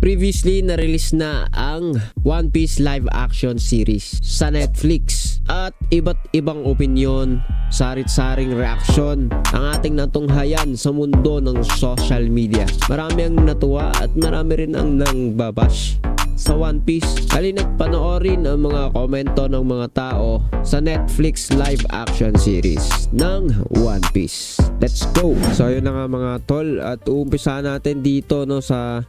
Previously, na-release na ang One Piece live action series sa Netflix. At iba't ibang opinyon, sarit-saring reaksyon ang ating natunghayan sa mundo ng social media. Marami ang natuwa at marami rin ang nangbabash sa One Piece. Halina't panoorin ang mga komento ng mga tao sa Netflix live action series ng One Piece. Let's go! So yun na nga mga tol, at uumpisahan natin dito no sa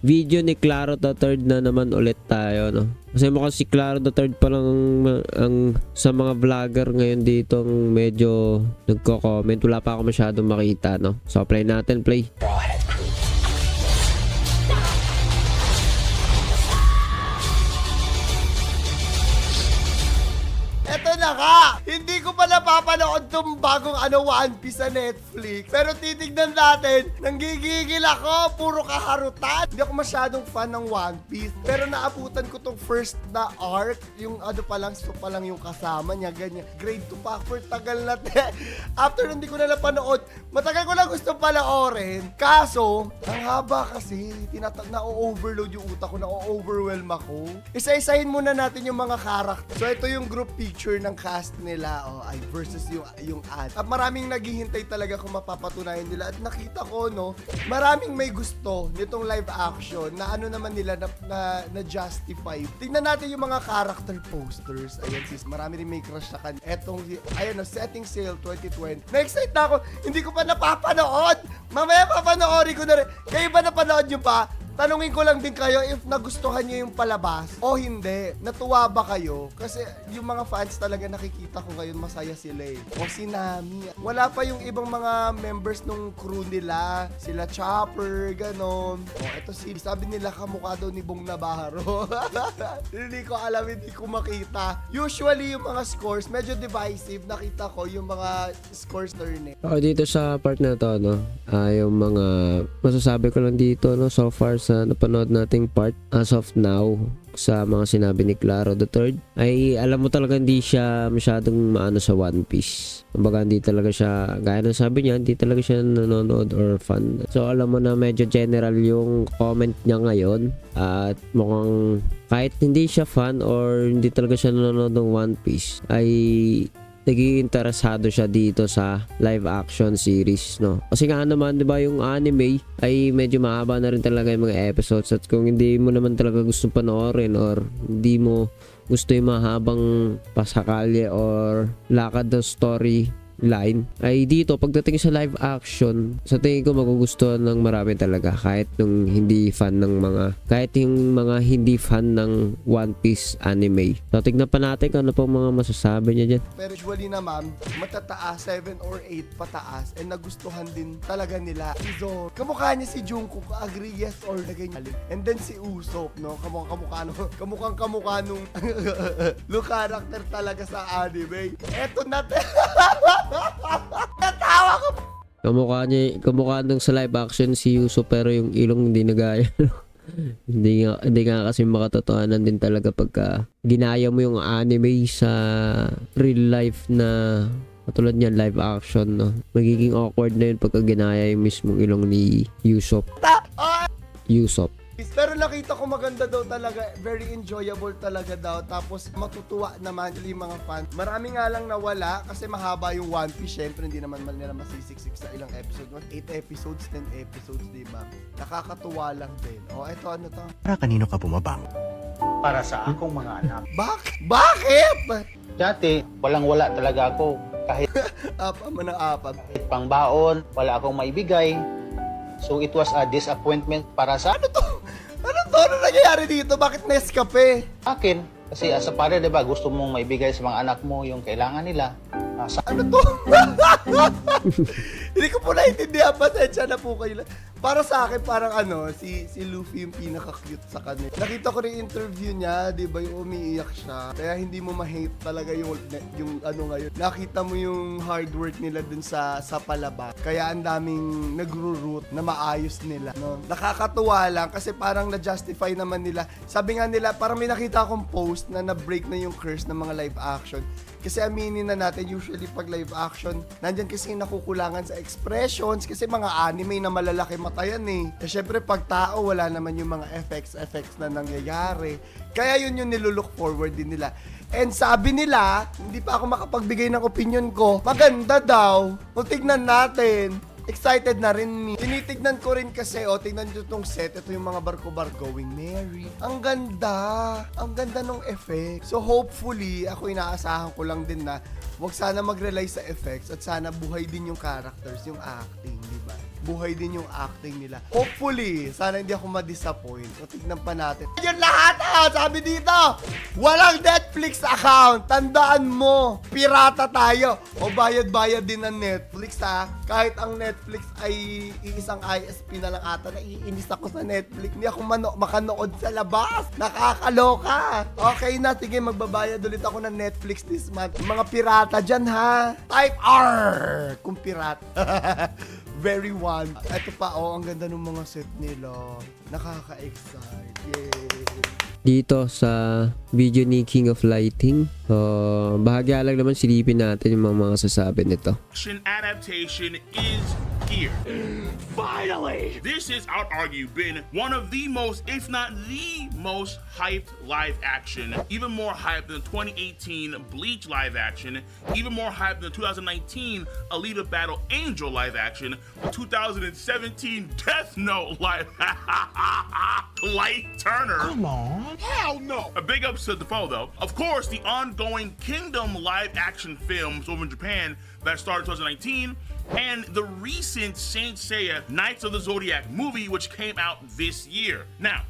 video ni Claro the Third na naman ulit tayo, no? Kasi mukhang si Claro the Third pa lang ang sa mga vlogger ngayon dito ang medyo nagko-comment. Wala pa ako masyadong makita, no? So play natin, play. Eto na nga! Hindi ko pa napapanood tong bagong One Piece sa Netflix. Pero titignan natin, nanggigigil ako, puro kaharutan. Hindi ako masyadong fan ng One Piece. Pero naabutan ko tong first na arc, yung pa lang yung kasama niya, ganyan. Grade 2 pa, for tagal na. After hindi ko na napanood, matagal ko na gusto panoorin. Kaso, ang haba kasi, na-overload yung utak ko, na-overwhelm ako. Isa-isahin muna natin yung mga karakter. So ito yung group picture ng cast nila versus yung ad. At maraming naghihintay talaga kung mapapatunayan nila. At nakita ko, no, maraming may gusto nitong live action na ano naman nila na justify. Tingnan natin yung mga character posters. Ayan sis, marami rin may crush sa kanya. Etong, ayan no, Setting Sail 2020. Na-excite na ako, hindi ko pa napapanood. Mamaya papanoorin ko na rin. Kayo ba napanood nyo pa? Tanungin ko lang din kayo if nagustuhan niyo yung palabas o hindi. Natuwa ba kayo? Kasi yung mga fans talaga nakikita ko ngayon masaya sila eh. O si Nami. Wala pa yung ibang mga members nung crew nila. Sila Chopper, ganon. O eto sabi nila kamukha daw ni Bong Navarro. Hindi ko alam, hindi ko makita. Usually yung mga scores medyo divisive. Nakita ko yung mga scores turn eh. Dito sa part na to, no, yung mga masasabi ko lang dito, no, so far sa napanood nating part as of now sa mga sinabi ni Claro the Third, ay alam mo talaga hindi siya masyadong maano sa One Piece. Kumbaga hindi talaga siya, gaya ng sabi niya, hindi talaga siya nanonood or fan. So alam mo na medyo general yung comment niya ngayon, at mukhang kahit hindi siya fan or hindi talaga siya nanonood ng One Piece, ay naging interesado siya dito sa live action series, no? Kasi nga naman, 'di ba, yung anime ay medyo mahaba na rin talaga yung mga episodes, at kung hindi mo naman talaga gusto panoorin or hindi mo gusto yung mahabang pasakalye or lakad ng story line, ay dito pagdating sa live action, sa tingin ko magugustuhan ng marami talaga, kahit yung hindi fan ng One Piece anime. So tignan pa natin kung ano pong mga masasabi niya dyan. Pero usually naman, matataas, 7 or 8 pataas, and nagustuhan din talaga nila si Zoro. Kamukha niya si Jungkook, agree yes or na ganyan. And then si Usopp, no? Kamukhang-kamukha nung yung character talaga sa anime. Eto na. Natawa ko. Kamukha nung sa live action si Yuso, pero yung ilong hindi nagaya. hindi nga kasi makatotohanan din talaga pagka ginaya mo yung anime sa real life na katulad niyan live action, no? Magiging awkward na yun pagka ginaya yung mismong ilong ni Usopp. Pero nakita ko maganda daw talaga, very enjoyable talaga daw. Tapos matutuwa naman yung mga fans. Marami nga lang nawala kasi mahaba yung One Piece. Syempre hindi naman nila masisiksik sa ilang episode. 8 episodes, 10 episodes, diba? Nakakatuwa lang din. O eto, ano to? Para kanino ka bumabang? Para sa akong mga anak. Bakit? Dati, walang-wala talaga ako. Kahit Apa man ang apag. pangbaon, wala akong maibigay. So it was a disappointment para sa Ano to? Ano nangyayari dito? Bakit Nescafe? akin. Kasi as a father, di ba, gusto mong maibigay sa mga anak mo yung kailangan nila. Ano to? Hindi ko po naintindihan. Pasensya na po kayo. Para sa akin, parang si Luffy yung pinaka-cute sa kanya. Nakita ko rin interview niya, di ba, yung umiiyak siya. Kaya hindi mo ma-hate talaga yung ngayon. Nakita mo yung hard work nila dun sa palaba. Kaya ang daming nagro-root na maayos nila. No? Nakakatuwa lang kasi parang na-justify naman nila. Sabi nga nila, parang may nakita akong post na na-break na yung curse ng mga live action. Kasi aminin na natin, usually pag live action, nandyan kasi nakukulangan sa expressions kasi mga anime na malalaki mata yan eh. Eh syempre pag tao, wala naman yung mga effects na nangyayari. Kaya yun yung nilulook forward din nila. And sabi nila, hindi pa ako makapagbigay ng opinion ko, maganda daw. O tignan natin. Excited na rin me. Tinitignan ko rin kasi, tignan nyo itong set. Ito yung mga barko-barko going Mary. Ang ganda. Ang ganda ng effect. So hopefully, ako inaasahan ko lang din na wag sana mag-rely sa effects at sana buhay din yung characters, yung acting, di ba? Buhay din yung acting nila. Hopefully, sana hindi ako ma-disappoint. O tignan pa natin. Yun lahat sabi dito, walang Netflix account. Tandaan mo, pirata tayo. O bayad-bayad din ng Netflix Kahit ang Netflix ay iisang ISP na lang ata, naiinis ako sa Netflix. Hindi ako makanood sa labas. Nakakaloka. Okay na, sige, magbabayad ulit ako ng Netflix this month. Mga pirata dyan Type R kung pirata. Very one. Ito pa, ang ganda ng mga set nila. Nakaka-excite. Yay! Dito sa video ni King of Lighting, bahagya lang naman silipin natin yung mga sasabi nito. Action adaptation is here. Finally! This is, I would argue, been one of the most, if not the most hyped live action. Even more hyped than 2018 Bleach live action. Even more hyped than 2019 Alita Battle Angel live action. The 2017 Death Note live Light Turner. Come on. Hell no. A big ups to the foe though. Of course, the ongoing Kingdom live action films over in Japan that started 2019, and the recent Saint Seiya Knights of the Zodiac movie, which came out this year. Now,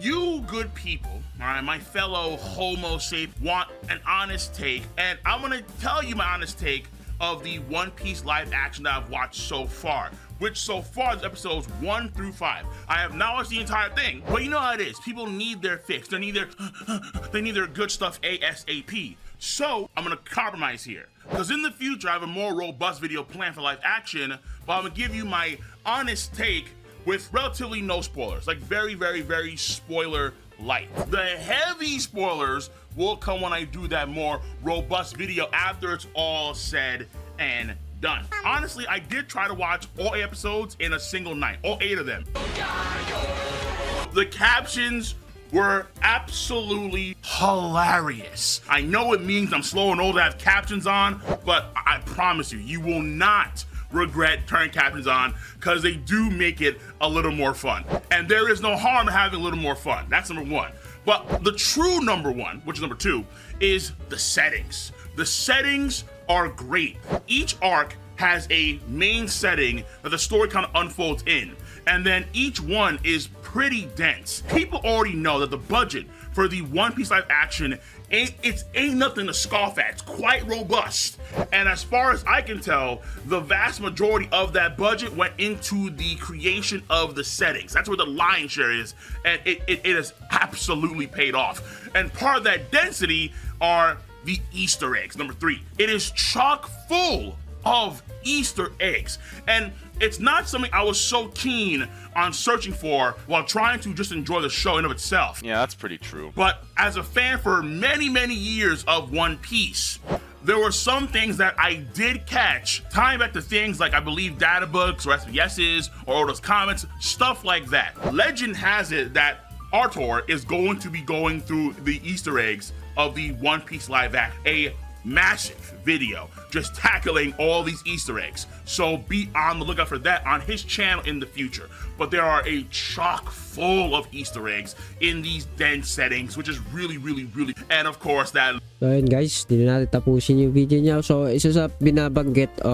you good people, all right, my fellow Homo sape, want an honest take, and I'm gonna tell you my honest take of the One Piece live action that I've watched so far. Which so far is episodes 1 through 5. I have not watched the entire thing, but you know how it is. People need their fix. They need their good stuff ASAP. So I'm gonna compromise here, because in the future I have a more robust video plan for live action, but I'm gonna give you my honest take with relatively no spoilers, like very, very, very spoiler light. The heavy spoilers will come when I do that more robust video after it's all said and done. Honestly, I did try to watch all 8 episodes in a single night, all 8 of them. The captions were absolutely hilarious. I know it means I'm slow and old to have captions on, but I promise you, you will not regret turning captions on, because they do make it a little more fun. And there is no harm in having a little more fun. That's number one. But the true number one, which is number 2, is the settings. The settings are great. Each arc has a main setting that the story kind of unfolds in, and then each one is pretty dense. People already know that the budget for the One Piece live action ain't nothing to scoff at. It's quite robust. And as far as I can tell, the vast majority of that budget went into the creation of the settings. That's where the lion's share is, and it has absolutely paid off. And part of that density are the Easter eggs. Number 3, it is chock full of Easter eggs. And it's not something I was so keen on searching for while trying to just enjoy the show in of itself. Yeah, that's pretty true. But as a fan for many, many years of One Piece, there were some things that I did catch, tying back to things like, I believe, data books or SBSs or all those comments, stuff like that. Legend has it that Arthur is going to be going through the Easter eggs of the One Piece live act, a massive video just tackling all these Easter eggs. So be on the lookout for that on his channel in the future. But there are a chock full of Easter eggs in these dense settings, which is really, really, really, and of course that. So ayun guys, hindi na natin tapusin yung video niya. So isa sa binabanggit,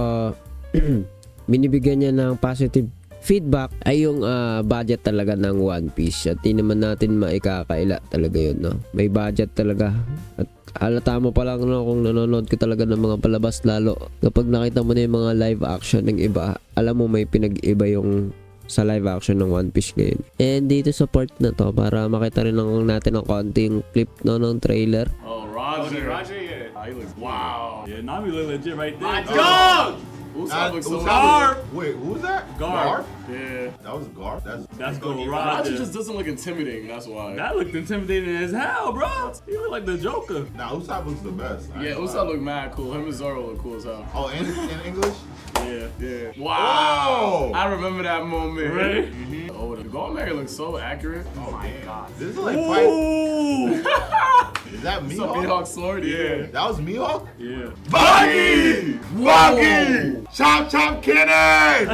binibigyan niya ng positive feedback ay yung budget talaga ng One Piece. At di naman natin maikakaila talaga yun, no? May budget talaga. At halata mo pa lang, no, kung nanonood ka talaga ng mga palabas, lalo kapag nakita mo na yung mga live action ng iba, alam mo may pinag-iba yung sa live action ng One Piece ngayon. And dito sa part na to, para makita rin lang natin ng konting clip, no, ng trailer. Oh, Roger, yeah. Oh, he looks wow. Yeah, Nami look legit right there. Go! Usopp looks so Garp. Wait, who was that? Garp. Yeah. That was Garp. That's Gold Roger Roger. just doesn't look intimidating, that's why. That looked intimidating as hell, bro. He looked like the Joker. Nah, Usopp looks the best. I Yeah, ain't gonna Usopp lie. look mad cool. Him and Zoro look cool as hell. Oh, and in English? Yeah, yeah. Wow. Oh! I remember that moment. Right? Mhm. Oh, the Golden Mary looks so accurate. Oh my god. This is like fight. Ooh. Is that It's a Mihawk? Mihawk sword, yeah. That was Mihawk? Yeah. Buggy! Buggy! Chop chop cannon!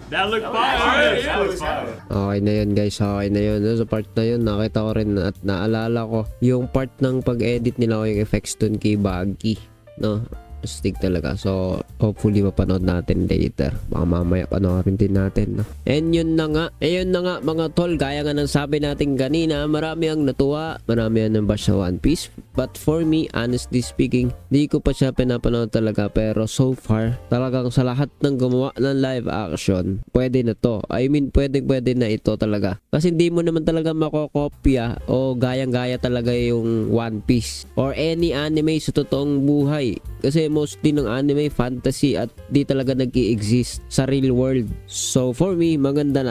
That looked Yeah, fire. that looks fire. Okay na yun guys, okay na yun. Sa part na yun, nakita ko rin at naalala ko yung part ng pag-edit nila ko yung effects dun kay Buggy. No? Stick talaga. So, hopefully mapanood natin later. Baka mamaya panoorin din natin. No? And yun na nga. Ayun na nga mga tol. Gaya nga ng sabi natin kanina, marami ang natuwa. Marami ang nambash sa One Piece. But for me, honestly speaking, di ko pa siya pinapanood talaga. Pero so far, talagang sa lahat ng gumawa ng live action, pwede na to. I mean, pwede na ito talaga. Kasi hindi mo naman talaga makokopya o gayang-gaya talaga yung One Piece or any anime sa totoong buhay. Kasi mostly ng anime, fantasy at di talaga nag-i-exist sa real world. So for me, maganda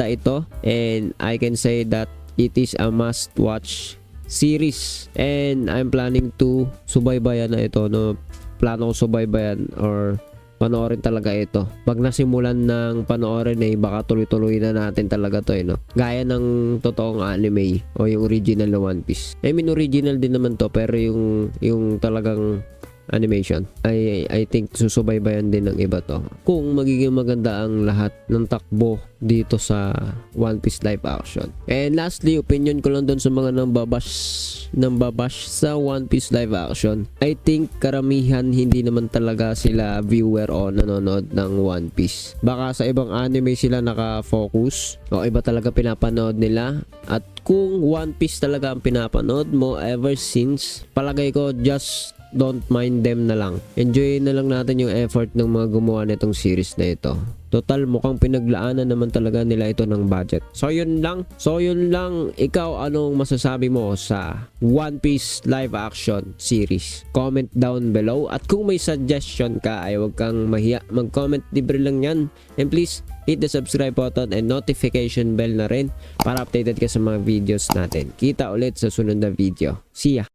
ito. And I can say that it is a must-watch series. And I'm planning to subaybayan na ito. No? Plano ko subaybayan or panoorin talaga ito. Pag nasimulan ng panoorin baka tuloy-tuloy na natin talaga to no? Gaya ng totoong anime o yung original na One Piece. I mean, original din naman to pero yung talagang animation I think susubaybayan din ng iba to kung magiging maganda ang lahat ng takbo dito sa One Piece live action. And lastly, opinion ko lang dun sa mga nambabash sa One Piece live action. I think karamihan hindi naman talaga sila viewer o nanonood ng One Piece. Baka sa ibang anime sila nakafocus o iba talaga pinapanood nila. At kung One Piece talaga ang pinapanood mo ever since, palagay ko just don't mind them na lang. Enjoy na lang natin yung effort ng mga gumawa nitong series na ito. Total, mukhang pinaglaanan naman talaga nila ito ng budget. So yun lang. Ikaw, anong masasabi mo sa One Piece live action series? Comment down below. At kung may suggestion ka, ay huwag kang mahiya. Mag-comment, libre lang yan. And please, hit the subscribe button and notification bell na rin para updated ka sa mga videos natin. Kita ulit sa sunod na video. See ya!